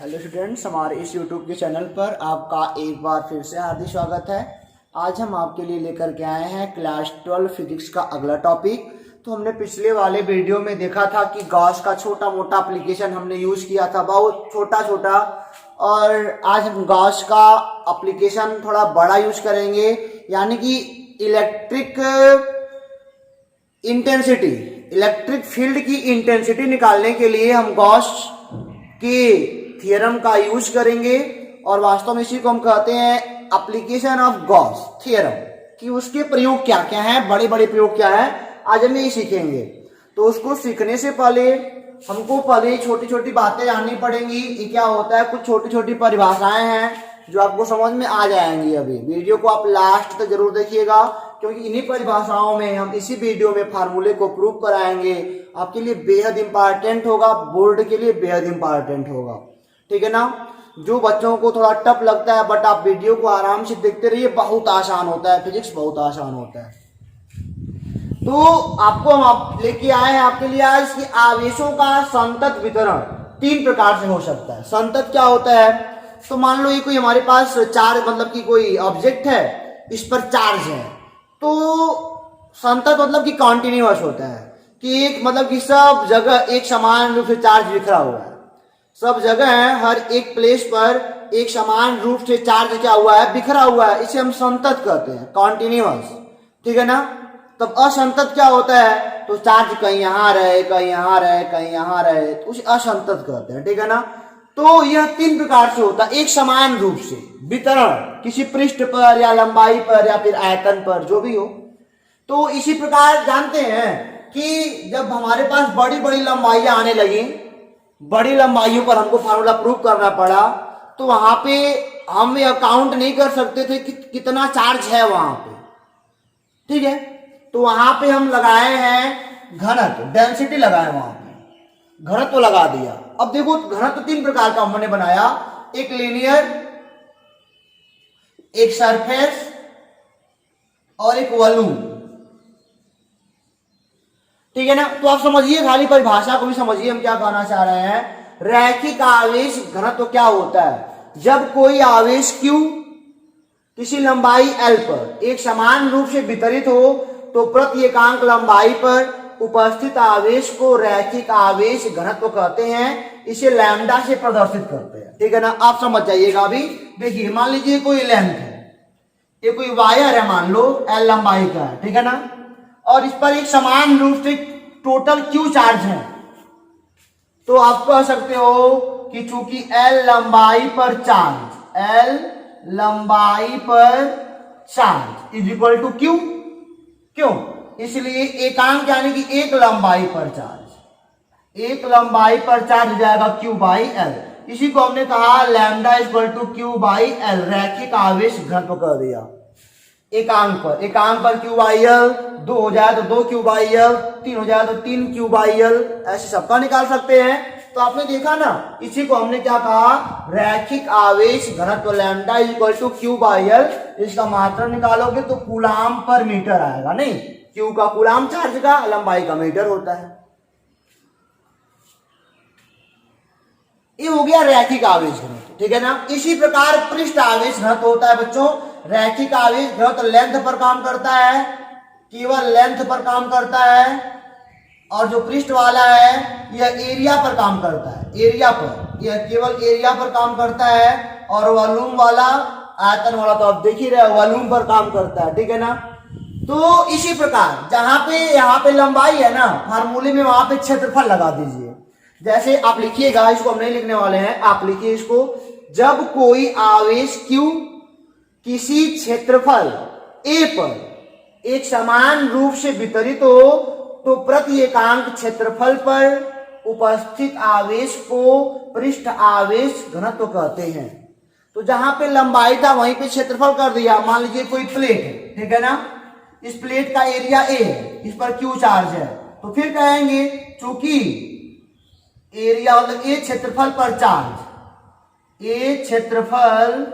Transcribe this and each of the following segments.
Hello students, हमारे इस YouTube के चैनल पर आपका एक बार फिर से हार्दिक स्वागत है। आज हम आपके लिए लेकर के आए हैं क्लास 12 फिजिक्स का अगला टॉपिक। तो हमने पिछले वाले वीडियो में देखा था कि गॉस का छोटा मोटा एप्लीकेशन हमने यूज किया था, बहुत छोटा छोटा, और आज हम गॉस का एप्लीकेशन थोड़ा बड़ा यूज करेंगे, यानी कि इलेक्ट्रिक फील्ड की इंटेंसिटी निकालने के लिए हम गॉस के थ्योरम का यूज करेंगे। और वास्तव में इसी को हम कहते हैं एप्लीकेशन ऑफ गॉस थ्योरम, कि उसके प्रयोग क्या क्या है, बड़े बड़े प्रयोग क्या है, आज हम यही सीखेंगे। तो उसको सीखने से पहले हमको छोटी छोटी बातें जाननी पड़ेंगी। ये क्या होता है, कुछ छोटी छोटी परिभाषाएं हैं जो आपको समझ में आ जाएंगी। अभी वीडियो को आप लास्ट तक जरूर देखिएगा, क्योंकि इन्हीं परिभाषाओं में हम इसी वीडियो में फार्मूले को प्रूव कराएंगे। आपके लिए बेहद इंपॉर्टेंट होगा, बोर्ड के लिए बेहद इंपॉर्टेंट होगा, ठीक है ना। जो बच्चों को थोड़ा टफ लगता है, बट आप वीडियो को आराम से देखते रहिए, बहुत आसान होता है, फिजिक्स बहुत आसान होता है। तो आपको हम लेके आए हैं आपके लिए आज कि आवेशों का संतत वितरण 3 प्रकार से हो सकता है। संतत क्या होता है, तो मान लो ये कोई हमारे पास चार्ज, मतलब कि कोई ऑब्जेक्ट है, इस पर चार्ज है, तो संतत मतलब कि कॉन्टिन्यूअस होता है, कि एक मतलब कि सब जगह एक समान रूप से चार्ज बिखरा हुआ है, सब जगह है, हर एक प्लेस पर एक समान रूप से चार्ज क्या हुआ है, बिखरा हुआ है। इसे हम संतत कहते हैं, कॉन्टिन्यूअस, ठीक है ना। तब असंतत क्या होता है, तो चार्ज कहीं यहां रहे, कहीं यहां रहे, कहीं यहां रहे, तो उसे असंतत कहते हैं, ठीक है ना। तो यह 3 प्रकार से होता है, एक समान रूप से वितरण किसी पृष्ठ पर या लंबाई पर या फिर आयतन पर, जो भी हो। तो इसी प्रकार जानते हैं कि जब हमारे पास बड़ी बड़ी लंबाइयां आने लगी, बड़ी लंबाइयों पर हमको फार्मूला प्रूव करना पड़ा, तो वहां पे हम ये काउंट नहीं कर सकते थे कि कितना चार्ज है वहां पे, ठीक है। तो वहां पे हम लगाए हैं घनत्व, डेंसिटी लगाए, वहां पे घनत्व लगा दिया। अब देखो घनत्व 3 प्रकार का हमने बनाया, एक लीनियर, एक सरफेस और एक वॉल्यूम, ठीक है ना। तो आप समझिए, खाली परिभाषा को भी समझिए, हम क्या कहना चाह रहे हैं। रैखिक आवेश घनत्व क्या होता है, जब कोई आवेश Q किसी लंबाई L पर एक समान रूप से वितरित हो, तो प्रति एकांक लंबाई पर उपस्थित आवेश को रैखिक आवेश घनत्व कहते हैं। इसे लैम्डा से प्रदर्शित करते हैं, ठीक है ना। आप समझ जाइएगा। अभी देखिए, मान लीजिए कोई लेंथ है, ये कोई वायर है, मान लो L लंबाई का है, ठीक है ना, और इस पर एक समान रूप से टोटल Q चार्ज है। तो आप कह सकते हो कि चूंकि L लंबाई पर charge is equal to Q, क्यों, इसलिए एकांक यानी कि एक लंबाई पर चार्ज हो जाएगा Q बाई L। इसी को हमने कहा lambda equal to Q by L, रैखिक आवेश घनत्व कर दिया। एकांक पर Q बाई L, 2 हो जाए तो 2 Q बाई L, 3 हो जाए तो 3 Q बाई L, ऐसे सबका निकाल सकते हैं। तो आपने देखा ना, इसी को हमने क्या कहा, रैखिक आवेश घनत्व lambda equal to Q by L। इसका मात्रा निकालोगे तो कूलाम पर मीटर आएगा, नहीं, Q का कूलाम चार्ज का, लंबाई का मीटर होता है। ये हो गया रैखिक आवेश घनत्व, ठीक है ना। इसी प्रकार पृष्ठ आवेश घनत्व होता है बच्चों। रैखिक आवेश घनत्व लेंथ पर काम करता है, केवल लेंथ पर काम करता है, और जो पृष्ठ वाला है यह एरिया पर काम करता है, यह केवल एरिया पर काम करता है। और वॉल्यूम वाला, आयतन वाला तो आप देख ही रहे, वॉल्यूम पर काम करता है, ठीक है ना। तो इसी प्रकार जहां पे यहाँ पे लंबाई है ना, फार्मूले में वहां पे क्षेत्रफल लगा दीजिए। जैसे आप लिखिएगा, इसको हम नहीं लिखने वाले हैं, आप लिखिए इसको, जब कोई आवेश Q किसी क्षेत्रफल A पर एक समान रूप से वितरित हो, तो प्रति एकांक क्षेत्रफल पर उपस्थित आवेश को पृष्ठ आवेश घनत्व कहते हैं। तो जहां पे लंबाई था वहीं पे क्षेत्रफल कर दिया। मान लीजिए कोई प्लेट है, ठीक है ना, इस प्लेट का एरिया A है, इस पर Q चार्ज है, तो फिर कहेंगे चूंकि एरिया मतलब A क्षेत्रफल पर चार्ज, A क्षेत्रफल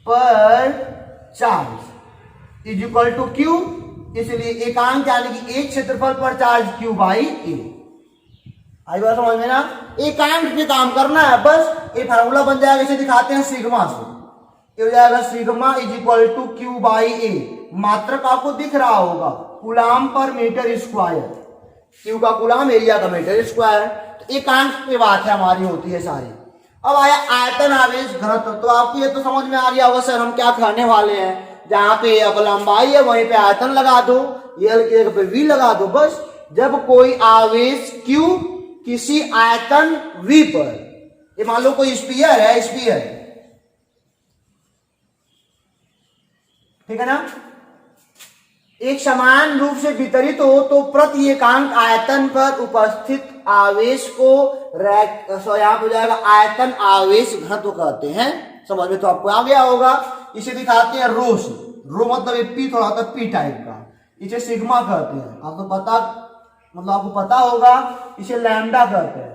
पर charge is equal to Q, इसलिए एकांक यानी कि एक क्षेत्रफल पर चार्ज Q बाई A। आई बात समझ में ना। एकांक पे काम करना है बस। ये फार्मूला बन जाएगा, इसे दिखाते हैं सिग्मा से। ये हो जाएगा sigma is equal to q by A. मात्रक आपको दिख रहा होगा, कूलाम पर मीटर स्क्वायर। क्यू का कूलाम, एरिया का मीटर स्क्वायर। तो एकांक पे बात है हमारी होती है सारी। अब आया आयतन आवेश घनत्व। तो आपको ये तो समझ में आ गया होगा सर हम क्या कहने वाले हैं। जहां पे अब लंबाई है वहीं पे आयतन लगा दो, ये एल की जगह पे वी लगा दो बस। जब कोई आवेश क्यू किसी आयतन v पर, ये मान लो कोई स्फीयर है, स्फीयर, ठीक है ना, एक समान रूप से वितरित हो तो प्रति एकांक आयतन पर उपस्थित आवेश को यहाँ हो जाएगा आयतन आवेश घनत्व कहते हैं। समझ में तो आपको आ गया होगा। इसे दिखाते हैं रो से। रो मतलब पी, थोड़ा होता है पी टाइप का। इसे सिग्मा कहते हैं, आपको पता, मतलब आपको पता होगा। इसे लैम्डा कहते हैं।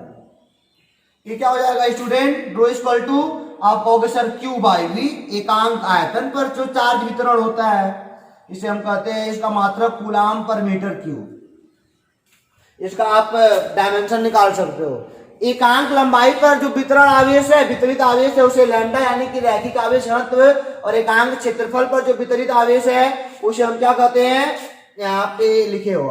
ये क्या हो जाएगा स्टूडेंट, रो इक्वल टू आप कहोगे सर क्यू बाई वी। एकांक आयतन पर जो चार्ज वितरण होता है इसे हम कहते हैं, इसका मात्रक कूलाम पर मीटर क्यूब। इसका आप डायमेंशन निकाल सकते हो। एकांक लंबाई पर जो वितरण आवेश है, वितरित आवेश है, उसे लैम्डा यानी कि रैखिक आवेश घनत्व। और एकांक क्षेत्रफल पर जो वितरित आवेश है उसे हम क्या कहते हैं, यहाँ पे लिखे हो,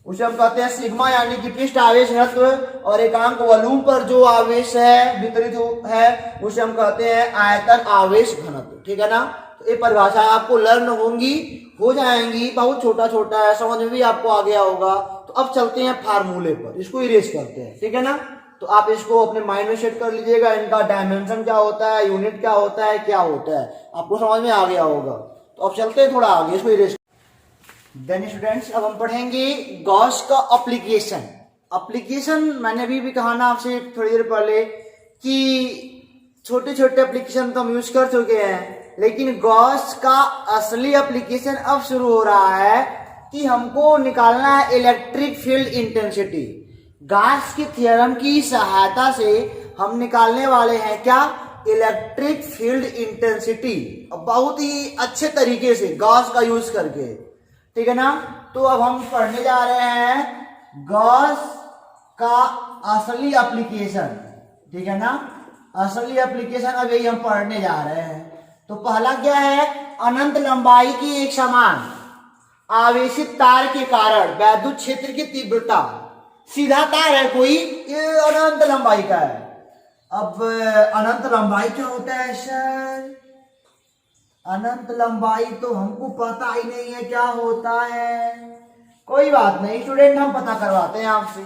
उसे हम कहते हैं सिग्मा यानी कि पृष्ठ आवेश घनत्व। और एकांक वॉल्यूम पर जो आवेश है वितरित है उसे हम कहते हैं आयतन आवेश घनत्व। ठीक है ना। तो ये परिभाषा आपको लर्न होंगी, हो जाएंगी, बहुत छोटा छोटा है, समझ में भी आपको आ गया होगा। तो अब चलते हैं फार्मूले पर, इसको इरेज करते हैं। ठीक है ना। तो आप इसको अपने माइंड में सेट कर लीजिएगा, इनका डायमेंशन क्या होता है, यूनिट क्या होता है, क्या होता है, आपको समझ में आ गया होगा। तो अब चलते हैं थोड़ा आगे, इसको इरेज। देन स्टूडेंट्स अब हम पढ़ेंगे गॉस का एप्लीकेशन। एप्लीकेशन मैंने भी कहा ना आपसे थोड़ी देर पहले कि छोटे छोटे एप्लीकेशन तो हम यूज कर चुके हैं, लेकिन गॉस का असली एप्लीकेशन अब शुरू हो रहा है कि हमको निकालना है इलेक्ट्रिक फील्ड इंटेंसिटी। गॉस की थ्योरम की सहायता से हम निकालने वाले हैं क्या, इलेक्ट्रिक फील्ड इंटेंसिटी, बहुत ही अच्छे तरीके से गॉस का यूज करके। ठीक है ना। तो अब हम पढ़ने जा रहे हैं गॉस का असली एप्लीकेशन। ठीक है ना, असली एप्लीकेशन अब यही हम पढ़ने जा रहे हैं। तो पहला क्या है, अनंत लंबाई की एक समान आवेशित तार के कारण वैद्युत क्षेत्र की तीव्रता, सीधा तार है कोई, ये अनंत लंबाई का है। अब अनंत लंबाई क्या होता है सर, अनंत लंबाई तो हमको पता ही नहीं है क्या होता है। कोई बात नहीं स्टूडेंट, हम पता करवाते हैं आपसे।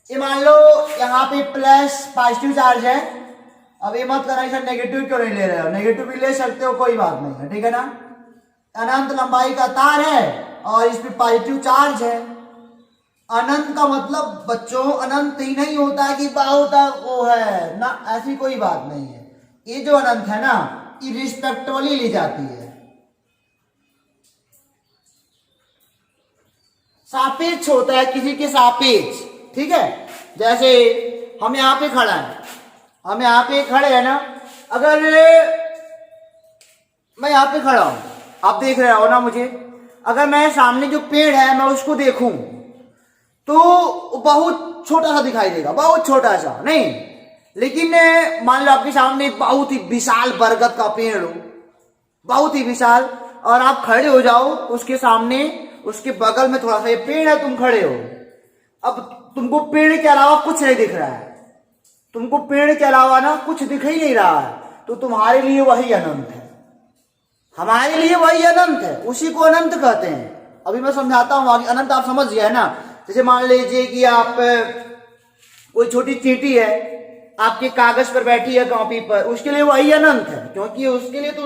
ये मान लो यहाँ पे प्लस पॉजिटिव चार्ज है। अब ये मत करना सर नेगेटिव क्यों नहीं ले रहे हो, नेगेटिव भी ले सकते हो, कोई बात नहीं है। ठीक है ना। अनंत लंबाई का तार है और इस पे पॉजिटिव चार्ज है। अनंत का मतलब बच्चों अनंत ही नहीं होता है कि बहुत वो है ना, ऐसी कोई बात नहीं है। ये जो अनंत है ना इरिस्पेक्टिवली ली जाती है, सापेक्ष होता है किसी के सापेक्ष। ठीक है। जैसे हम यहाँ पे खड़ा है, हम यहाँ पे खड़े हैं ना, अगर मैं यहाँ पे खड़ा हूं, आप देख रहे हो ना मुझे, अगर मैं सामने जो पेड़ है मैं उसको देखूं तो बहुत छोटा सा दिखाई देगा, बहुत छोटा सा नहीं। लेकिन मान लो आपके सामने बहुत ही विशाल बरगद का पेड़ हो, बहुत ही विशाल, और आप खड़े हो जाओ उसके सामने, उसके बगल में थोड़ा सा ये पेड़ है, तुम खड़े हो, अब तुमको पेड़ के अलावा कुछ नहीं दिख रहा है, तुमको पेड़ के अलावा ना कुछ दिख ही नहीं रहा है, तो तुम्हारे लिए वही अनंत है, हमारे लिए वही अनंत है, उसी को अनंत कहते हैं। अभी मैं समझाता हूं आगे। अनंत आप समझ गए ना। जैसे मान लीजिए कि आप कोई छोटी चींटी है आपके कागज पर बैठी है कॉपी पर, उसके लिए वही अनंत है, क्योंकि उसके लिए तो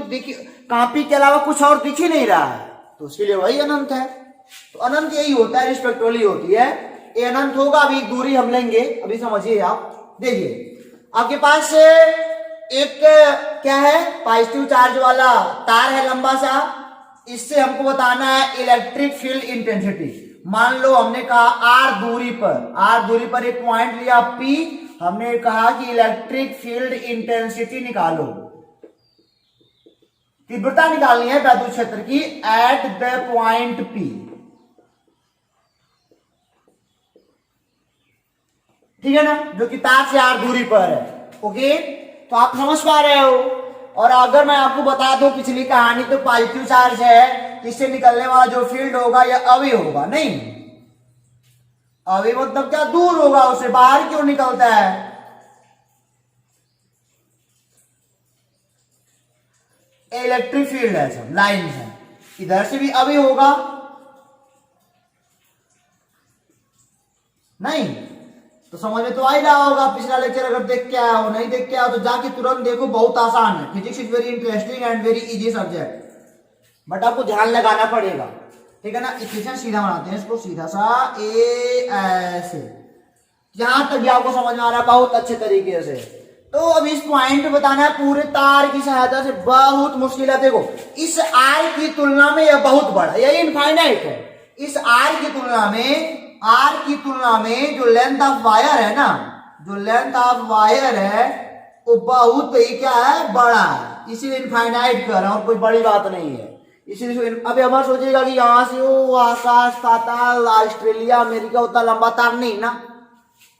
कॉपी के अलावा कुछ और दिख ही नहीं रहा है, तो उसके लिए वही अनंत है। तो अनंत यही होता है, रिस्पेक्टिवली होती है। ये अनंत होगा, अभी दूरी हम लेंगे, अभी समझिए आप। देखिए आपके पास एक क्या है, पॉजिटिव चार्ज वाला तार है लंबा सा, इससे हमको बताना है इलेक्ट्रिक फील्ड इंटेंसिटी। मान लो हमने कहा आर दूरी पर एक पॉइंट लिया P, हमने कहा कि इलेक्ट्रिक फील्ड इंटेंसिटी निकालो, तीव्रता निकालनी है वैद्युत क्षेत्र की एट द पॉइंट P। ठीक है ना, जो कि तार से r दूरी पर है। ओके, तो आप समझ पा रहे हो। और अगर मैं आपको बता दूं पिछली कहानी, तो पॉजिटिव चार्ज है, इससे निकलने वाला जो फील्ड होगा यह अवे होगा। नहीं, अवे मतलब क्या, दूर होगा, उससे बाहर क्यों निकलता है। इलेक्ट्रिक फील्ड है, सब लाइन है, इधर से भी अवे होगा। नहीं तो समझ में तो आ ही रहा होगा। पिछला लेक्चर अगर देख के आया हो, नहीं देख के आया तो जाके तुरंत देखो, बहुत आसान है। Physics is very interesting and very easy subject, but आपको ध्यान लगाना पड़ेगा। ठीक है ना, इक्वेशन सीधा बनाते हैं इसको, सीधा सा ए ऐसे, यहां तक भी आपको समझ में आ रहा है बहुत अच्छे तरीके से। तो अब इस पॉइंट पे बताना है पूरे तार की सहायता से, बहुत मुश्किल है। देखो, इस आर की तुलना में यह बहुत बड़ा, यह इनफाइनाइट है। इस आर की तुलना में जो लेंथ ऑफ वायर है ना, जो लेंथ ऑफ वायर है वो बहुत ही क्या है, बड़ा है, इसीलिए इनफाइनाइट कर रहे हैं, और कोई बड़ी बात नहीं है। इसीलिए अभी हमारा सोचेगा कि यहाँ से वो आकाश पाताल ऑस्ट्रेलिया अमेरिका उतना लंबा तार नहीं ना,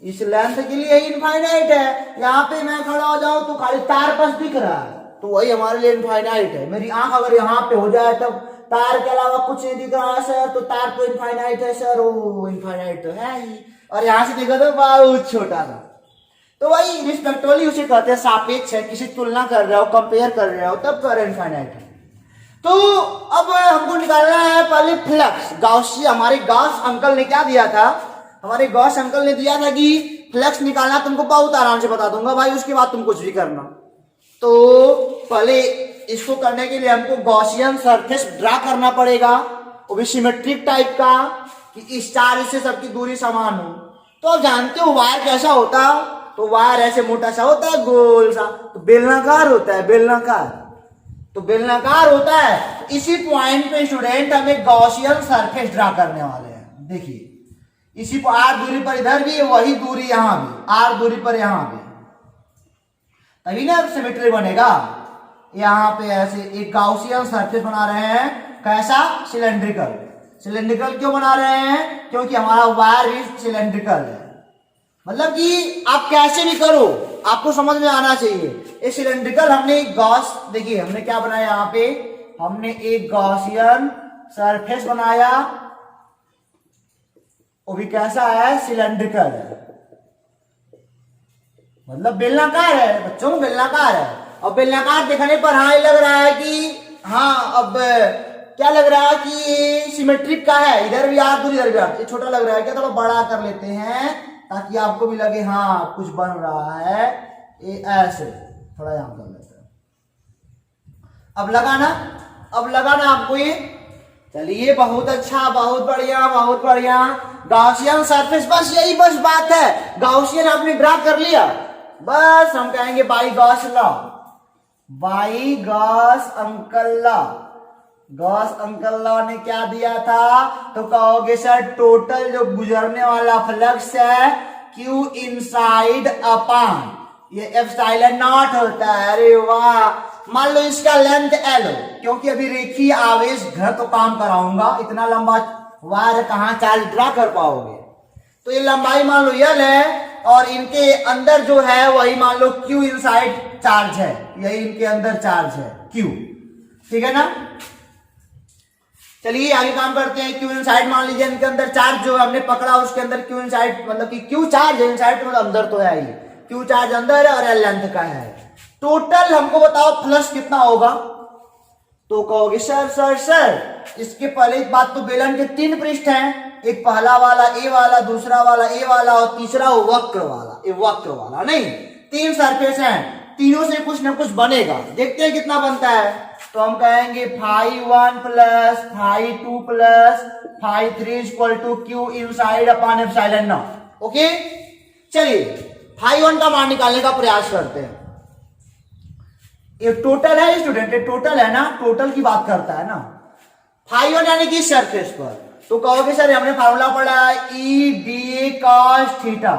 इस लेंथ के लिए इनफाइनाइट है। यहाँ पे मैं खड़ा हो जाऊं तो खाली तार बस दिख रहा है, तो वही हमारे लिए इनफाइनाइट है। मेरी आंख अगर यहाँ पे हो जाए तब तार के अलावा कुछ नहीं दिख रहा है सर, तो तार तो इनफाइनाइट है सर, वो इनफाइनाइट तो है ही। और यहाँ से देखो तो बहुत छोटा था, तो वही रिस्पेक्टिवली उसे कहते हैं सापेक्ष है, किसी तुलना कर रहे हो, कंपेयर कर रहे हो, तब कह रहे इनफाइनाइट है। तो अब हमको निकालना है पहले फ्लक्स। गॉस, हमारे गॉस अंकल ने क्या दिया था, हमारे गॉस अंकल ने दिया था कि फ्लक्स निकालना, तुमको बहुत आराम से बता दूंगा भाई, उसके बाद तुम कुछ भी करना। तो पहले इसको करने के लिए हमको गॉसियन सरफेस ड्रा करना पड़ेगा, वो भी सिमेट्रिक टाइप का, कि इस चार्ज से सबकी दूरी समान हो। तो आप जानते हो वायर कैसा होता, तो वायर ऐसे मोटा सा होता है, गोल सा, तो बेलनाकार होता है, बेलनाकार, तो बेलनाकार होता है। इसी पॉइंट पे स्टूडेंट हमें गॉसियन सरफेस ड्रा करने वाले हैं। देखिए, इसी पर आर दूरी पर इधर भी, वही दूरी यहां भी, आर दूरी पर यहां भी, तभी ना सिमेट्री बनेगा। यहां पे ऐसे एक गॉसियन सरफेस बना रहे हैं, कैसा, सिलेंड्रिकल। सिलेंड्रिकल क्यों बना रहे हैं, क्योंकि हमारा वायर भी सिलेंड्रिकल है। मतलब कि आप कैसे भी करो आपको समझ में आना चाहिए। ये सिलेंड्रिकल हमने गॉस, देखिए हमने क्या बनाया, यहाँ पे हमने एक गॉसियन सरफेस बनाया, वो भी कैसा है, सिलेंड्रिकल है, मतलब बेलनाकार है, बच्चों में बेलनाकार है। और बेलनाकार देखने पर हाँ लग रहा है कि हाँ, अब क्या लग रहा है कि सिमेट्रिक का है, इधर भी आर दूर इधर भी आर, ये छोटा लग रहा है क्या, थोड़ा बड़ा कर लेते हैं ताकि आपको भी लगे हाँ कुछ बन रहा है। ये ऐसे थोड़ा यहां कर लेते हैं, अब लगाना आपको ये। चलिए, बहुत अच्छा, बहुत बढ़िया, बहुत बढ़िया। गॉसियन सरफेस, बस यही बस बात है, गॉसियन आपने ड्रा कर लिया, बस हम कहेंगे by Gauss law, by Gauss uncle law. Gauss uncle law ने क्या दिया था, तो कहोगे सर टोटल जो गुजरने वाला फ्लक्स है Q इनसाइड अपान ये एप्सिलॉन नॉट होता है। अरे वाह, मान लो इसका लेंथ L हो, क्योंकि अभी रेखीय आवेश घर तो काम कराऊंगा, इतना लंबा वायर कहां चार्ज ड्रा कर पाओगे। तो ये लंबाई मान लो L है, और इनके अंदर जो है वही मान लो Q इनसाइड चार्ज है, यही इनके अंदर चार्ज है Q, ठीक है ना। चलिए आगे काम करते हैं। Q इनसाइड मान लीजिए इनके अंदर चार्ज जो हमने पकड़ा उसके अंदर Q इनसाइड, मतलब कि Q चार्ज है, इनसाइड मतलब अंदर तो है ही, Q चार्ज अंदर है और L लेंथ का है। टोटल हमको बताओ फ्लक्स कितना होगा, तो कहोगे सर इसके पहले एक बात, तो बेलन के 3 पृष्ठ हैं, एक पहला वाला ए वाला, दूसरा वाला ए वाला और तीसरा वक्र वाला, ये वक्र वाला नहीं, 3 सरफेस हैं, तीनों से कुछ ना कुछ बनेगा। देखते हैं कितना बनता है, तो हम कहेंगे φ1 plus φ2 plus φ3 equal to Q inside upon epsilon not. Okay, चलिए φ1 का मान निकालने का प्रयास करते हैं। ये टोटल है स्टूडेंट, ये टोटल है ना, टोटल की बात करता है ना। φ1 यानी कि सरफेस पर, तो कहोगे सर हमने फार्मूला पढ़ा है ई डी कॉस थीटा,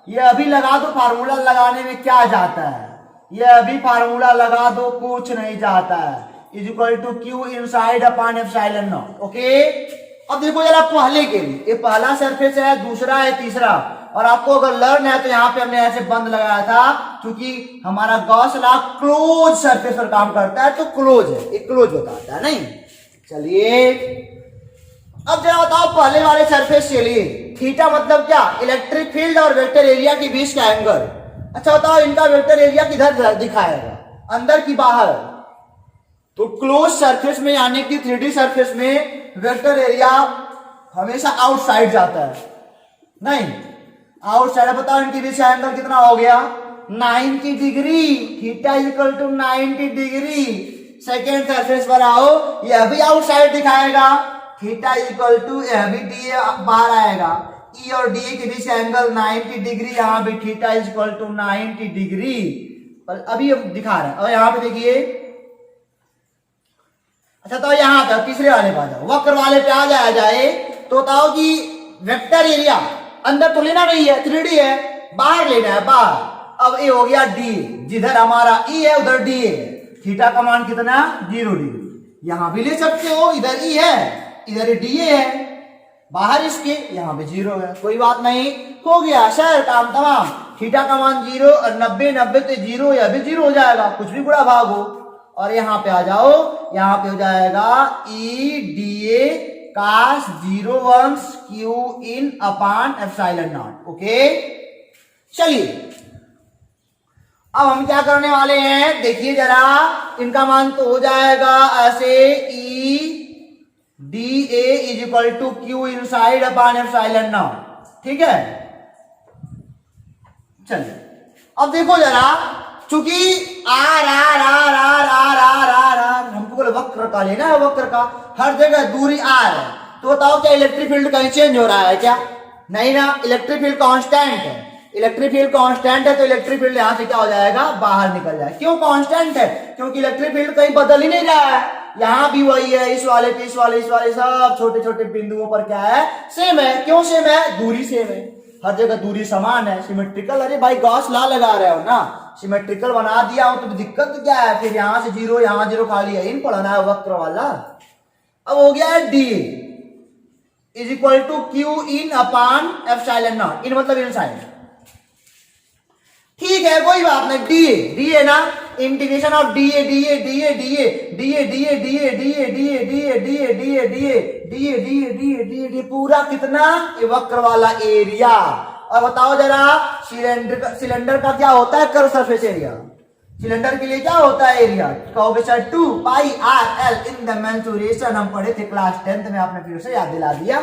ये अभी लगा दो, फार्मूला लगाने में क्या जाता है, ये अभी फार्मूला लगा दो, कुछ नहीं जाता है, is equal to Q inside upon epsilon not. Okay, अब देखो जरा पहले के लिए, ये पहला सरफेस है, दूसरा है, तीसरा, और आपको अगर लर्न है तो यहाँ पे हमने ऐसे बंद लगाया था क्योंकि हमारा गॉस लॉ क्लोज सरफेस पर काम करता है, तो क्लोज है, एक क्लोज बताता है नहीं। चलिए अब जरा बताओ पहले वाले सरफेस के लिए थीटा मतलब क्या, इलेक्ट्रिक फील्ड और वेक्टर एरिया के बीच का एंगल। अच्छा बताओ इनका वेक्टर एरिया किधर दिखाएगा, अंदर की बाहर? तो क्लोज सरफेस में यानी कि 3D सरफेस में वेक्टर एरिया हमेशा आउटसाइड जाता है, नहीं आउटसाइड। बताओ इनके बीच का एंगल कितना हो गया, 90 degree, theta equal to 90 degree. Second surface पर आओ, यह भी आउटसाइड दिखाएगा, थीटा इक्वल टू, यह भी डी बाहर आएगा, ई और डी के बीच एंगल 90 डिग्री, यहां भी थीटा इक्वल टू 90 डिग्री। और अभी हम दिखा रहे हैं, और यहां पे देखिए। अच्छा तो यहां पे तीसरे वाले पे आ जाओ, वक्र वाले पे आ जाए तो बताओ कि वेक्टर एरिया अंदर तो लेना नहीं है, 3D है, बाहर लेना है, बाहर। अब ये हो गया डी, जिधर हमारा ई है उधर डी है, थीटा का मान कितना, 0 डिग्री। यहां भी ले सकते हो, इधर ई है, इधर डी है, बाहर इसके, यहां पे 0 है, कोई बात नहीं, हो गया सर काम तमाम। थीटा का मान 0 और 90 तो 0, यह भी 0 हो जाएगा, कुछ भी गुणा भाग हो। और यहां पे आ जाओ, यहां पे हो जाएगा E D A cos 0 Q in upon epsilon not. Okay चलिए अब हम क्या करने वाले हैं, देखिए जरा, इनका मान तो हो जाएगा ऐसे, E D A is equal to Q inside upon epsilon not, ठीक है। चलिए अब देखो जरा, चूंकि R R R R R R R R हमको बोले वक्र का लेना है, वक्र का हर जगह दूरी आर है, तो बताओ क्या इलेक्ट्रिक फील्ड कहीं चेंज हो रहा है क्या, नहीं ना, इलेक्ट्रिक फील्ड कांस्टेंट है, इलेक्ट्रिक फील्ड कांस्टेंट है, तो इलेक्ट्रिक फील्ड यहां से क्या हो जाएगा, बाहर निकल जाएगा। क्यों कांस्टेंट है, क्योंकि इलेक्ट्रिक फील्ड कहीं बदल ही नहीं रहा है, यहां भी वही है, इस वाले पे, इस वाले सब छोटे छोटे बिंदुओं पर क्या है, सेम है। क्यों सेम है, दूरी सेम है, हर जगह दूरी समान है, सिमेट्रिकल। अरे भाई गॉस लॉ लगा रहे हो ना, सिमेट्रिकल बना दिया हो तो दिक्कत क्या है, फिर यहां से 0 यहां 0 खाली है, इन पढ़ना है वक्र वाला। अब हो गया है D is equal to Q in upon epsilon naught, in मतलब इन साइड, ठीक है कोई बात नहीं, डी है ना, integration of D A D A D A D A D A D A D A D A D A D A D A D A D A D A D A D A D A D पूरा कितना, ये वक्र वाला area. और बताओ जरा cylinder का क्या होता है, कर्व सरफेस एरिया, सिलेंडर के लिए क्या होता है एरिया, कहोगे sir 2 pi R L in the mensuration, हम पढ़े थे क्लास 10th में, आपने फिर से याद दिला दिया।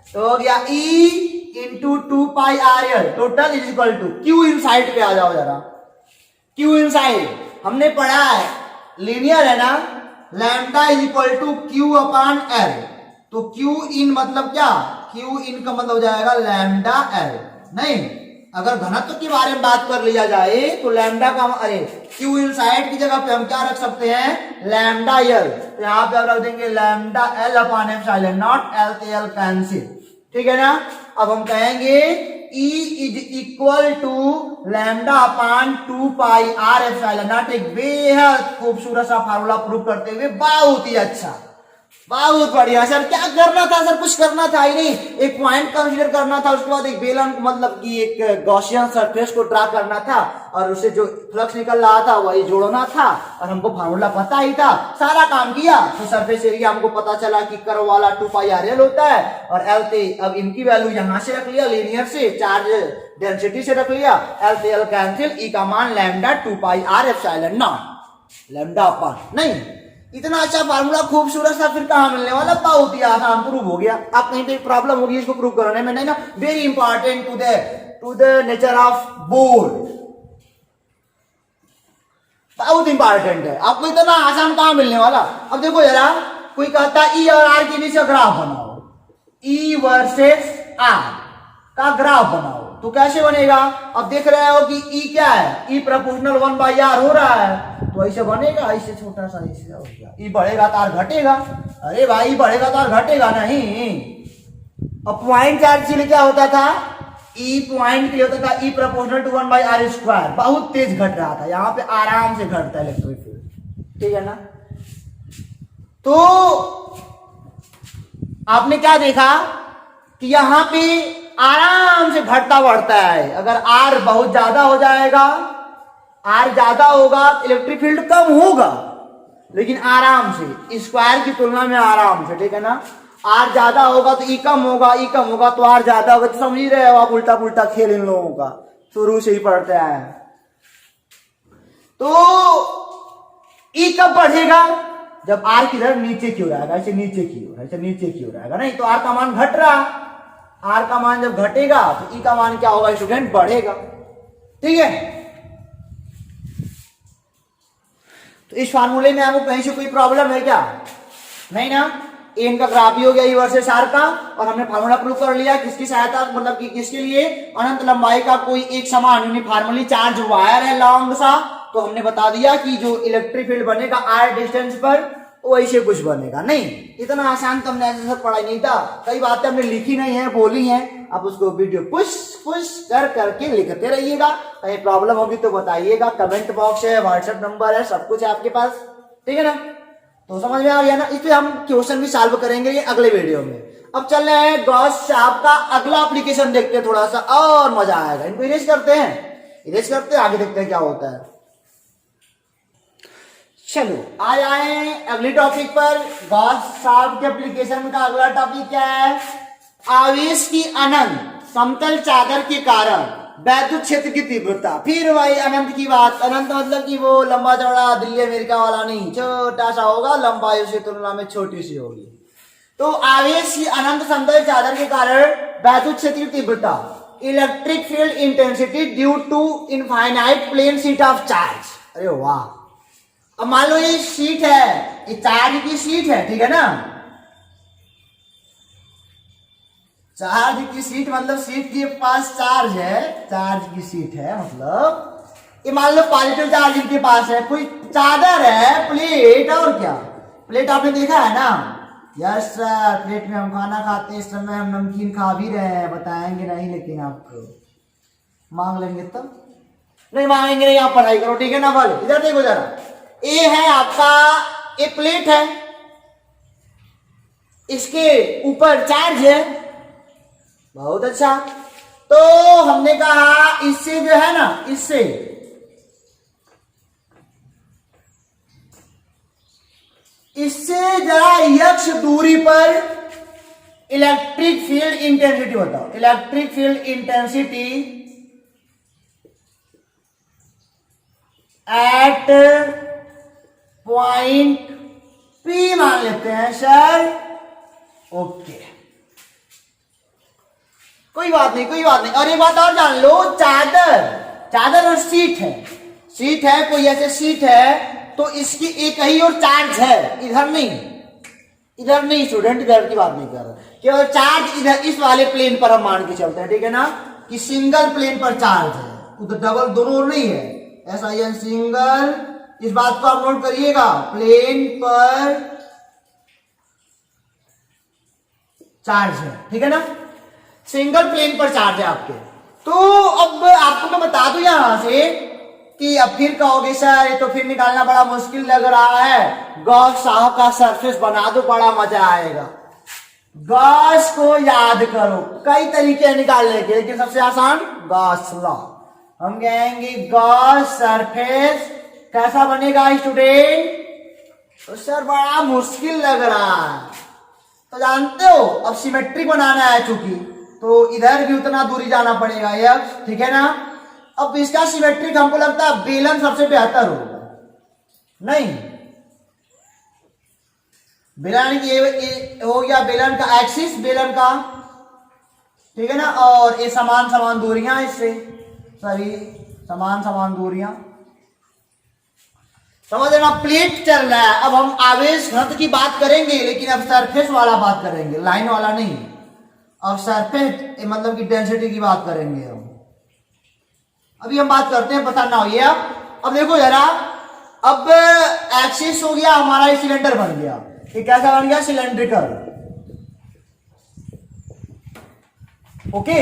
तो हो गया E into 2 pi R L total is equal to, Q inside पे आ जाओ जरा, क्यू इन साइड हमने पढ़ा है लीनियर है ना, lambda is equal to Q upon L, तो क्यू इन मतलब क्या, क्यू इन का मतलब हो जाएगा लैम्डा एल, नहीं अगर घनत्व के बारे में बात कर लिया जाए तो लैम्डा का, अरे क्यू इन साइड की जगह पे हम क्या रख सकते हैं, लैम्डा एल, तो यहां पे रख देंगे lambda L upon epsilon not, L से एल कैंसिल, ठीक है ना। अब हम कहेंगे E is equal to lambda upon 2 pi are epsilon not, एक बेहद खूबसूरत सा फार्मूला प्रूव करते हुए, बहुत ही अच्छा, बहुत बढ़िया। सर क्या करना था, सर कुछ करना था ही नहीं, एक पॉइंट कंसीडर करना था, उसके बाद एक बेलन मतलब कि एक गॉसियन सरफेस को ड्रा करना था, और उससे जो फ्लक्स निकल रहा था वही जोड़ना था, और हमको फार्मूला पता ही था, सारा काम किया, तो सरफेस एरिया हमको पता चला कि कर्व वाला 2 पाई आर एल होता है, और एल से अब इनकी वैल्यू यहां से रख लिया, लीनियर से चार्ज डेंसिटी से रख लिया, एल से एल कैंसिल, ई का मान lambda 2 pi are epsilon naught, lambda upon, नहीं इतना अच्छा फार्मूला खूबसूरत सा फिर कहां मिलने वाला, बहुत ही आसान प्रूव हो गया। आप कहीं पे प्रॉब्लम होगी इसको प्रूव करने में, नहीं ना, very important to the nature of board, बहुत इंपॉर्टेंट है, आपको इतना आसान कहां मिलने वाला। अब देखो जरा, कोई कहता है ई और आर के बीच का ग्राफ बनाओ, ई वर्सेस आर का ग्राफ बनाओ, तो कैसे बनेगा, अब देख रहे हो कि ई क्या है, ई प्रोपोर्शनल 1/r हो रहा है, तो ऐसे बनेगा, ऐसे छोटा सा ऐसे हो गया, ई बढ़ेगा तो आर घटेगा, अरे भाई बढ़ेगा तो आर घटेगा नहीं। अब पॉइंट चार्ज के लिए क्या होता था, ई पॉइंट के लिए होता था ई प्रोपोर्शनल टू 1/r², बहुत तेज घट रहा था, यहाँ पे आराम से घटता है इलेक्ट्रिक फील्ड, ठीक है ना। तो आपने क्या देखा कि यहां पे आराम से घटता बढ़ता है। अगर आर बहुत ज्यादा हो जाएगा, आर ज्यादा होगा तो इलेक्ट्रिक फील्ड कम होगा, लेकिन आराम से, स्क्वायर की तुलना में आराम से, ठीक है ना। आर ज्यादा होगा तो ई कम होगा, ई कम होगा तो आर ज्यादा होगा। तो समझ ही रहे हो आप, उल्टा पुल्टा खेल इन लोगों का शुरू से ही पढ़ते आए हैं। तो ई कब बढ़ेगा? जब आर किधर नीचे की ओर आएगा, ऐसे नीचे की ओर, ऐसे नीचे की ओर आएगा। नहीं तो आर का मान घट रहा, आर का मान जब घटेगा तो ई का मान क्या होगा स्टूडेंट? बढ़ेगा। ठीक है, तो इस फार्मूले में आपको कहीं से कोई प्रॉब्लम है क्या? नहीं ना। एन का ग्राफ ही हो गया ई वर्सेस आर का, और हमने फार्मूला प्रूव कर लिया किसकी सहायता, मतलब कि किसके लिए? अनंत लंबाई का कोई एक समान यूनिफॉर्मली चार्ज वायर है लॉन्ग सा, तो हमने बता दिया कि जो इलेक्ट्रिक फील्ड बनेगा आर डिस्टेंस पर वैसे कुछ बनेगा। नहीं, इतना आसान तो हमने ऐसे सब पढ़ाई नहीं था। कई बातें हमने लिखी नहीं है, बोली है। आप उसको वीडियो पुश कर करके लिखते रहिएगा। कहीं प्रॉब्लम होगी तो बताइएगा, कमेंट बॉक्स है, व्हाट्सएप नंबर है, सब कुछ है आपके पास। ठीक है ना, तो समझ में आ गया ना। इस पे हम क्वेश्चन भी सॉल्व करेंगे ये अगले वीडियो में। अब चल रहे हैं गॉस चार्ट का अगला एप्लीकेशन देखते हैं, थोड़ा सा और मजा आएगा। इनको इरेज करते हैं, इरेज करते हैं, आगे देखते हैं क्या होता है। चलो आ जाए अगली टॉपिक पर। गॉस चार्ट के एप्लीकेशन का अगला टॉपिक क्या है? आवेश की अनंत समतल चादर के कारण वैद्युत क्षेत्र की तीव्रता। फिर वही अनंत की बात। अनंत मतलब कि वो लंबा चौड़ा दिल्ली अमेरिका वाला नहीं, छोटा सा होगा, लंबाई से तुलना में छोटी सी होगी। तो आवेश की अनंत समतल चादर के कारण वैद्युत क्षेत्र की तीव्रता, electric field intensity due to infinite plane sheet of charge. अरे वाह। अब मान लो ये शीट है, ये चार्ज की शीट है, ठीक है ना। चार्ज की शीट मतलब शीट के पास चार्ज है, चार्ज की शीट है मतलब ये मान लो पॉजिटिव चार्ज इनके पास है। कोई चादर है, प्लेट, और क्या प्लेट आपने देखा है ना। यस सर, प्लेट में हम खाना खाते हैं, इस समय हम नमकीन खा भी रहे हैं। बताएंगे नहीं, लेकिन आपको मांग लेंगे तब। नहीं मांगेंगे नहीं, आप पढ़ाई करो, ठीक है ना। बोलो इधर देखो जरा, ये है आपका, ये प्लेट है, इसके ऊपर चार्ज है। बहुत अच्छा। तो हमने कहा इससे जो है ना, इससे जरा यक्ष दूरी पर इलेक्ट्रिक फील्ड इंटेंसिटी बताओ। Electric field intensity at point P मान लेते हैं सर। ओके, कोई बात नहीं, कोई बात नहीं। और एक बात और जान लो, चादर और शीट है, कोई ऐसे शीट है तो इसकी एक ही और चार्ज है, इधर नहीं स्टूडेंट, इधर की बात नहीं कर रहा। केवल चार्ज इधर इस वाले प्लेन पर हम मान के चलते हैं, ठीक है ना, कि सिंगल प्लेन पर चार्ज है, उधर डबल दोनों ओर नहीं है। ऐसा ये सिंगल, इस बात को आप नोट करिएगा, प्लेन पर चार्ज है, ठीक है ना, सिंगल प्लेन पर चार्ज है आपके। तो अब आपको मैं बता दूं यहां से कि अब फिर कहोगे सर ये तो फिर निकालना बड़ा मुश्किल लग रहा है, गॉस लॉ का सरफेस बना दो, बड़ा मजा आएगा। गॉस को याद करो, कई तरीके हैं निकालने के, लेकिन सबसे आसान गॉस लॉ। हम कहेंगे गॉस सरफेस कैसा बनेगा स्टूडेंट? तो सर बड़ा मुश्किल लग रहा है, तो जानते हो अब सिमेट्रिक बनाना है चूंकि, तो इधर भी उतना दूरी जाना पड़ेगा यक्स, ठीक है ना। अब इसका सिमेट्रिक हमको लगता है बेलन सबसे बेहतर होगा। नहीं, बेलन ये हो गया, बेलन का एक्सिस, बेलन का, ठीक है ना, और ये समान दूरियां, इससे सभी समान दूरियां, समझ लेना। प्लेट चल रहा है, अब हम आवेश घनत्व की बात करेंगे, लेकिन अब सरफेस वाला बात करेंगे, लाइन वाला नहीं। अब सरफेस मतलब कि डेंसिटी की बात करेंगे हम। अभी हम बात करते हैं, पता ना हो ये। अब देखो जरा, अब एक्सिस हो गया हमारा, ये सिलेंडर बन गया, ये कैसा बन गया? सिलेंड्रिकल। ओके,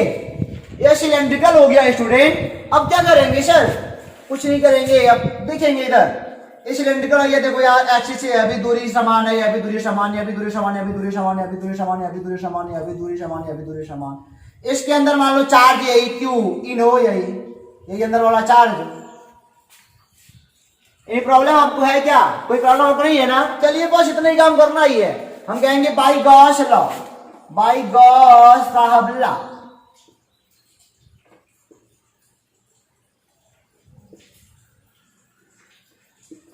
ये सिलेंड्रिकल हो गया स्टूडेंट। अब क्या करेंगे सर? कुछ नहीं करेंगे, अब देखेंगे इधर, ये सिलेंड्रिकल है, ये देखो यार एक्सिस से अभी दूरी समान है, अभी दूरी समान है, अभी दूरी समान है, अभी दूरी समान है, अभी दूरी समान है, अभी दूरी समान है, अभी दूरी समान है, अभी दूरी समान। इसके अंदर मान लो चार्ज यही क्यू इन हो, यही अंदर वाला चार्ज। ये प्रॉब्लम आपको है क्या? कोई प्रॉब्लम आपको नहीं है ना? चलिए बस इतना ही काम करना ही है। हम कहेंगे by Gauss law, by Gauss साहब लॉ।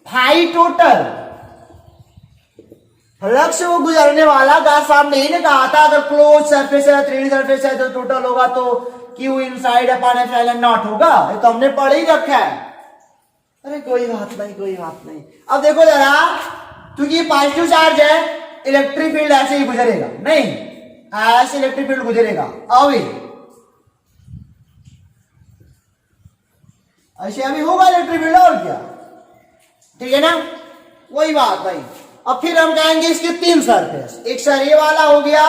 फाई टोटल फ्लक्स वो गुजरने वाला गास साहब ने ही कहा था अगर क्लोज सरफेस है, 3D सरफेस है तो टोटल होगा तो Q inside upon epsilon not होगा। ये तो हमने पढ़ ही रखा है। अरे कोई बात नहीं, कोई बात नहीं। अब देखो जरा, क्योंकि पॉजिटिव चार्ज है, इलेक्ट्रिक फील्ड ऐसे ही गुजरेगा नहीं, ऐसे इलेक्ट्रिक फील्ड गुजरेगा। अभी ऐसे अभी होगा इलेक्ट्रिक फील्ड, और क्या, ठीक है ना? वही बात भाई। अब फिर हम कहेंगे इसके तीन सरफेस, एक सर ये वाला हो गया,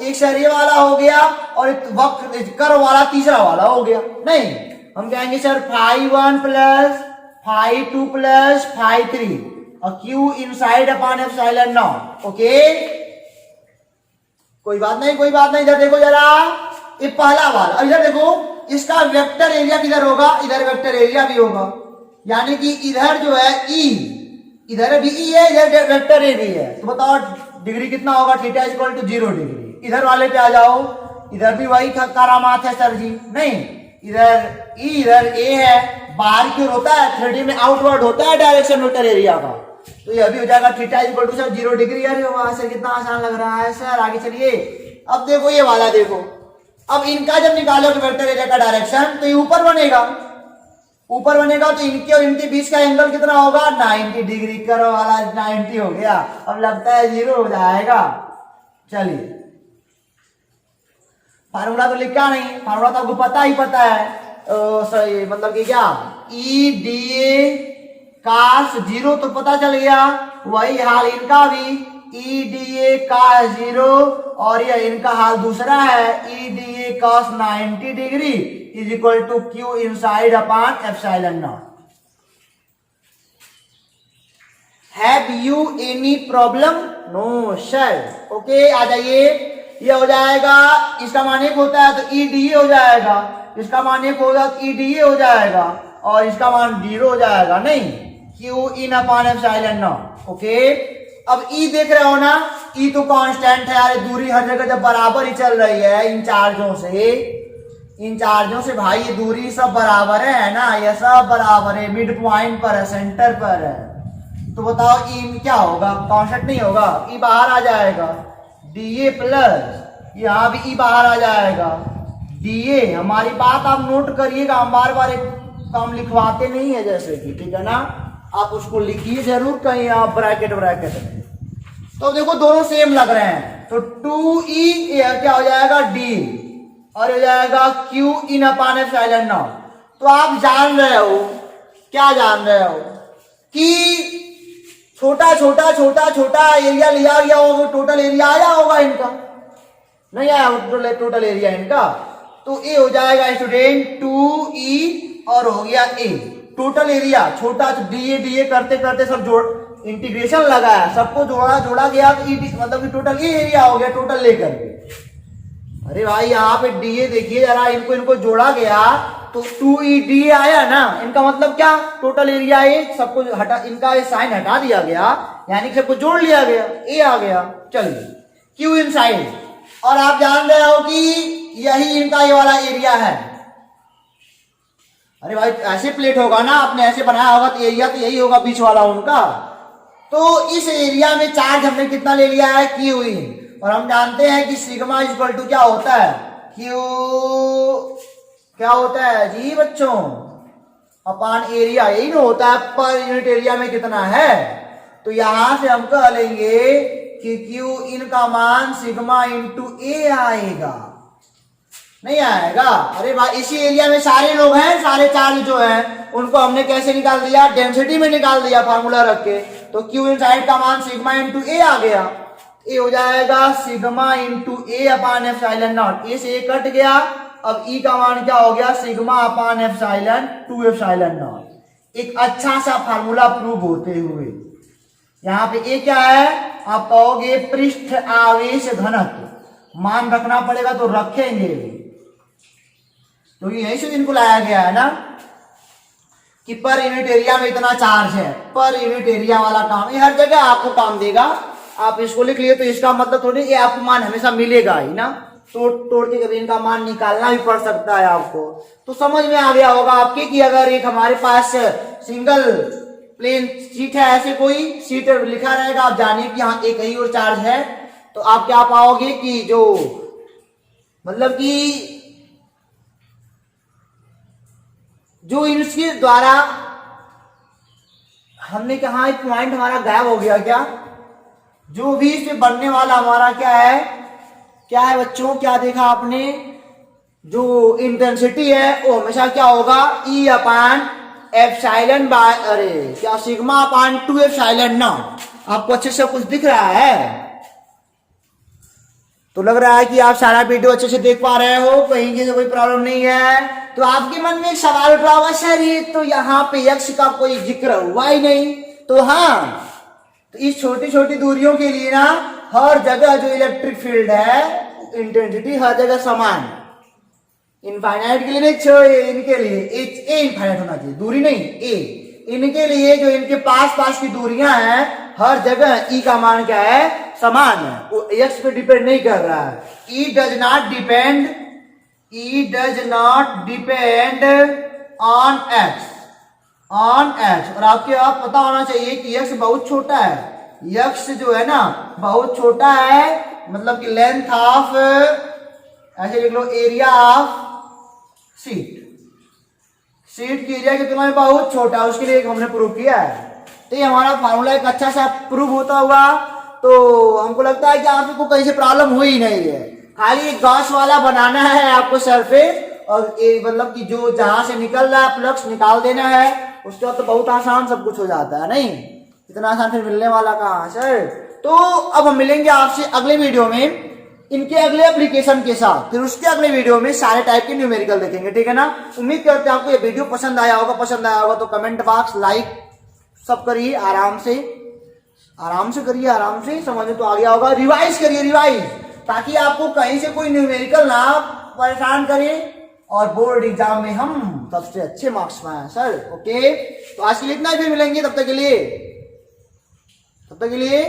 एक सर ये वाला हो गया, और एक वक्र कर्व वाला तीसरा वाला हो गया। नहीं, हम कहेंगे sir phi 1 plus phi 2 plus phi 3 और Q inside upon epsilon not. Okay, कोई बात नहीं, कोई बात नहीं। इधर देखो जरा, ये पहला वाला, अब इधर देखो, इसका वेक्टर एरिया किधर होगा? इधर वेक्टर एरिया भी होगा, यानी कि इधर जो है ई, इधर भी ई है, इधर वेक्टर ए भी है। तो बताओ डिग्री कितना होगा? Theta equal to 0 degree. इधर वाले पे आ जाओ, इधर भी वही करामात है सर जी। नहीं, इधर ई इधर ए है, बाहर की ओर होता है, 3D में आउटवर्ड होता है डायरेक्शन वेक्टर एरिया का। तो ये अभी हो जाएगा theta equal to sir 0 degree. अरे वाह सर, कितना आसान लग रहा है सर। आगे चलिए, अब देखो ये वाला देखो, अब इनका जब निकालोगे वेक्टर एरिया का डायरेक्शन तो ये ऊपर बनेगा, ऊपर बनेगा तो इनके और इनके बीच का एंगल कितना होगा? 90 डिग्री। करो वाला 90 हो गया, अब लगता है 0 हो जाएगा। चलिए, फार्मूला तो लिखा नहीं, फार्मूला तो आपको पता ही पता है। सही मतलब कि क्या, ई डी ए कास 0 तो पता चल गया, वही हाल इनका भी, ई डी ए कास 0, और ये इनका हाल दूसरा है, E D A cos 90 degree is equal to q inside upon epsilon naught. Have you any problem? No sir. Okay, आ जाइए। ये हो जाएगा, इसका मान एक होता है तो ई डी ए हो जाएगा, इसका मान एक होगा तो ई डी ए हो जाएगा, और इसका मान 0 हो जाएगा। नहीं, Q in upon epsilon not. Okay, अब ई देख रहे हो ना, ई तो कांस्टेंट है यार, दूरी हर जगह जब बराबर ही चल रही है इन चार्जों से भाई, ये दूरी सब बराबर है ना, ये सब बराबर है, मिड पॉइंट पर है, सेंटर पर है। तो बताओ ई क्या होगा? कांस्टेंट नहीं होगा, ई बाहर आ जाएगा, डी ए प्लस यहाँ भी ई बाहर आ जाएगा, डी ए। हमारी बात आप नोट करिएगा, हम बार बार एक काम लिखवाते नहीं है जैसे कि, ठीक है ना? आप उसको लिखिए जरूर कहीं आप ब्रैकेट में। तो देखो दोनों सेम लग रहे हैं, तो 2e क्या हो जाएगा? d, और हो जाएगा q in upon epsilon not. तो आप जान रहे हो, क्या जान रहे हो कि छोटा छोटा छोटा छोटा एरिया लिया गया होगा, टोटल एरिया आया होगा इनका? नहीं आया टोटल एरिया इनका। तो ए हो जाएगा स्टूडेंट 2e और हो गया a, टोटल एरिया छोटा, डी ए करते करते सब जोड़ इंटीग्रेशन लगाया, सबको जोड़ा गया तो मतलब कि टोटल ए एरिया हो गया, टोटल लेकर के। अरे भाई यहाँ पे डी ए देखिए जरा, इनको जोड़ा गया तो 2e डी आया ना, इनका मतलब क्या? टोटल एरिया ए, सबको हटा, इनका साइन हटा दिया गया, यानी सबको जोड़ लिया गया, ए आ गया। चलिए, क्यू इनसाइड, और आप जान रहे हो कि यही इनका ये वाला एरिया है। अरे भाई ऐसे प्लेट होगा ना, आपने ऐसे बनाया होगा तो एरिया तो यही होगा बीच वाला उनका। तो इस एरिया में चार्ज हमने कितना ले लिया है? Q in. और हम जानते हैं कि सिग्मा इक्वल टू क्या होता है? क्यू क्या होता है जी बच्चों? अपॉन एरिया, यही ना होता है, पर यूनिट एरिया में कितना है। तो यहां से हम कह लेंगे कि क्यू इन का मान सिग्मा इंटू ए आएगा, नहीं आएगा? अरे भाई इसी एरिया में सारे लोग हैं, सारे चार्ज जो हैं उनको हमने कैसे निकाल दिया? डेंसिटी में निकाल दिया फार्मूला रख के। तो क्यू इनसाइड का मान सिग्मा इंटू ए आ गया, ए हो जाएगा sigma into A upon epsilon naught. A से ए कट गया, अब ई का मान क्या हो गया? Sigma upon epsilon 2 epsilon not. एक अच्छा सा फार्मूला प्रूव होते हुए। यहाँ पे ये क्या है, आप कहोगे पृष्ठ आवेश घनत्व, मान रखना पड़ेगा तो रखेंगे, तो यही से इनको लाया गया है ना कि पर यूनिट एरिया में इतना चार्ज है, पर यूनिट एरिया वाला काम ये हर जगह आपको काम देगा। आप इसको लिख लिए तो इसका मतलब थोड़ी ये आपको मान हमेशा मिलेगा ही ना, तोड़ के कभी इनका मान निकालना भी पड़ सकता है आपको। तो समझ में आ गया होगा आपके कि अगर एक हमारे पास सिंगल प्लेन शीट है, ऐसे कोई शीट लिखा रहेगा, आप जानिए कि यहाँ एक ही और चार्ज है, तो आप क्या पाओगे कि जो मतलब कि जो इसके द्वारा हमने कहा एक पॉइंट हमारा गायब हो गया क्या, जो भी इसमें बनने वाला हमारा क्या है बच्चों, क्या देखा आपने, जो इंटेंसिटी है वो हमेशा क्या होगा E अपान एप्सिलॉन बाय अरे क्या सिग्मा अपान 2 एप्सिलॉन नॉट। आपको अच्छे से कुछ दिख रहा है, तो लग रहा है कि आप सारा वीडियो अच्छे से देख पा रहे हो, कहीं की कोई प्रॉब्लम नहीं है। तो आपके मन में एक सवाल उठ रहा होगा, सर ये तो यहाँ पे यक्ष का कोई जिक्र हुआ ही नहीं। तो हाँ, तो इस छोटी छोटी दूरियों के लिए ना हर जगह जो इलेक्ट्रिक फील्ड है इंटेंसिटी हर जगह समान, इनफाइनाइट के लिए नहीं, इनके लिए ए इनफाइनाइट होना चाहिए, दूरी नहीं ए, इनके लिए जो इनके पास की दूरियां हैं हर जगह ई का मान क्या है, समान है, वो एक्स पे डिपेंड नहीं कर रहा है। E does not depend on x, और आपके आप पता होना चाहिए कि एक्स बहुत छोटा है, एक्स जो है ना बहुत छोटा है, मतलब कि लेंथ ऑफ, ऐसे लिख लो एरिया ऑफ सीट की एरिया की तुलना में बहुत छोटा है, उसके लिए हमने प्रूव किया है। तो ये हमारा फार्मूला एक अच्छा सा प्रूव होता हुआ, तो हमको लगता है कि आपको कहीं से प्रॉब्लम हुई नहीं है, खाली एक गॉस वाला बनाना है आपको सरफेस, और ये मतलब कि जो जहां से निकल रहा है फ्लक्स निकाल देना है, उसके बाद तो बहुत आसान सब कुछ हो जाता है। नहीं इतना आसान फिर मिलने वाला कहाँ सर। तो अब हम मिलेंगे आपसे अगले वीडियो में इनके अगले एप्लीकेशन के साथ, फिर उसके अगले वीडियो में सारे टाइप के न्यूमेरिकल देखेंगे, ठीक है ना। उम्मीद करते हैं आपको ये वीडियो पसंद आया होगा तो कमेंट बॉक्स लाइक सब करिए, आराम से करिए, आराम से समझ में तो आ गया होगा। रिवाइज करिए, ताकि आपको कहीं से कोई न्यूमेरिकल ना परेशान करे और बोर्ड एग्जाम में हम सबसे अच्छे मार्क्स पाए सर। ओके, तो आज के लिए इतना ही, फिर मिलेंगे, तब तक के लिए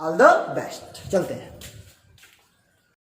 ऑल द बेस्ट, चलते हैं।